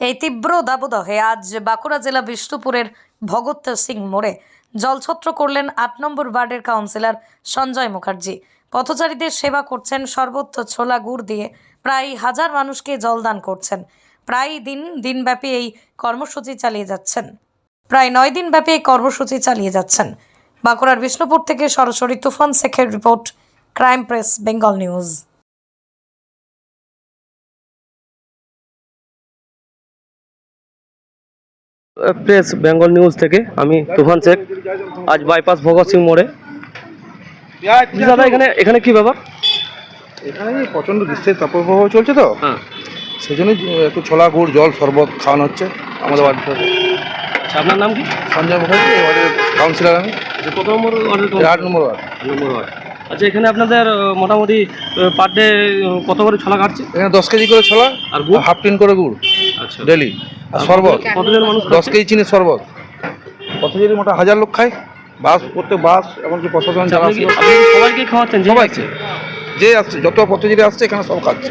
এই তীব্র দাবদাহে আজ বাঁকুড়া জেলা বিষ্ণুপুরের ভগৎ সিং মোড়ে জলছত্র করলেন ৮ নম্বর ওয়ার্ডের কাউন্সিলর সঞ্জয় মুখার্জি। পথচারীদের সেবা করছেন, সর্বত্র ছোলা গুড় দিয়ে প্রায় 1000 মানুষকে জলদান করছেন। প্রায় দিনব্যাপী এই কর্মসূচি চালিয়ে যাচ্ছেন। বাঁকুড়ার বিষ্ণুপুর থেকে সরাসরি তুফান শেখের report, crime press Bengal news. Press Bengal news থেকে আমি তুফান শেখ। আজ বাইপাস ভগৎ সিং মোড়ে। দাদা এখানে কি ব্যাপার? এখানে প্রচণ্ড গ্রীষ্মের তাপপ্রবাহ চলছে তো, হ্যাঁ, সেই জন্যই একটু ছোলা গুড় জল শরবত খাওয়ানো হচ্ছে আমাদের ওয়ার্ড থেকে। আচ্ছা, আপনার নাম কি? সঞ্জয় মুখার্জি, এই ওয়ার্ডের কাউন্সিলর আমি। কত নম্বর ওয়ার্ডের? 8 নম্বর ওয়ার্ড। আচ্ছা, এখানে আপনাদের মোটামুটি পার ডে কত করে ছোলা কাটছে? এখানে 10 কেজি করে ছোলা আর গুড়? হাফ টিন করে গুড় আচ্ছা, ডেলি। আর শরবত কতজন মানুষ? 10 কেজি চিনির শরবত। প্রতিদিনই মোটা 1000 লোক খায়। প্রত্যেক বাস এমনকি প্রশাসন যারা আপনি সবাইকে খাওয়াচ্ছেন? সবাইকে, যে আসছে, যত পথচারী আসছে এখানে সব খাচ্ছে।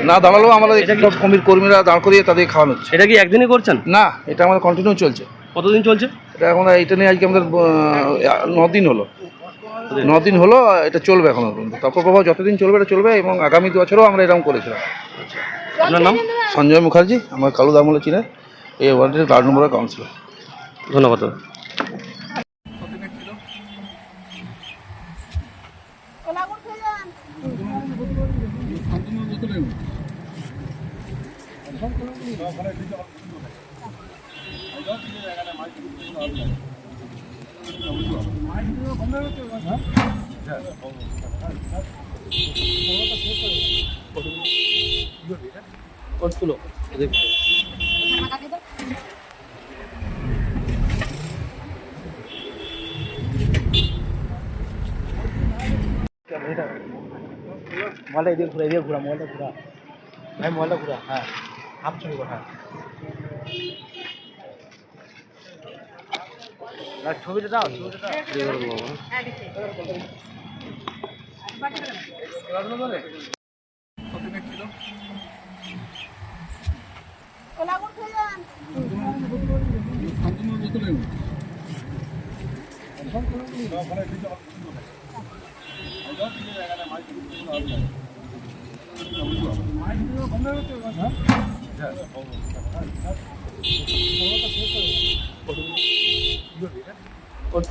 না দাঁড়ালেও আমরা সব কর্মীরা দাঁড় করিয়ে তাদের খাওয়ানো হচ্ছে। এটা কি একদিনই করছেন? না, এটা আমাদের কন্টিনিউ চলছে। কতদিন চলছে এটা এখন? এটা নিয়ে আজকে আমাদের 9 দিন হলো। 9 দিন হলো, এটা চলবে এখনো পর্যন্ত। তাপপ্রবাহ যতদিন চলবে এটা চলবে, এবং আগামী 2 বছরও আমরা এরকম করেছিলাম। আপনার নাম? সঞ্জয় মুখার্জি, আমার কালু দামলে চিনে, এই ওয়ার্ডের 8 নম্বরের কাউন্সিলর। ধন্যবাদ। মোবাইলটা এদিকে ঘুরা মোবাইলটা ঘুরা ভাই, মোবাইলটা ঘুরা। হ্যাঁ, হাফ ছবি কর। হ্যাঁ, ছবিটা দাও,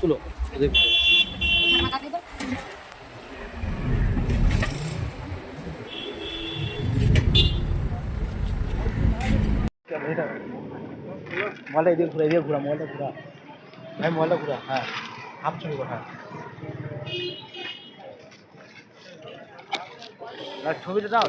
তুলো। মোবাইলটা এদিকে ঘুরা মোবাইলটা ঘুরা ভাই, মোবাইলটা ঘুরা। হ্যাঁ, হাফ ছবি কর। হ্যাঁ, ছবিটা দাও,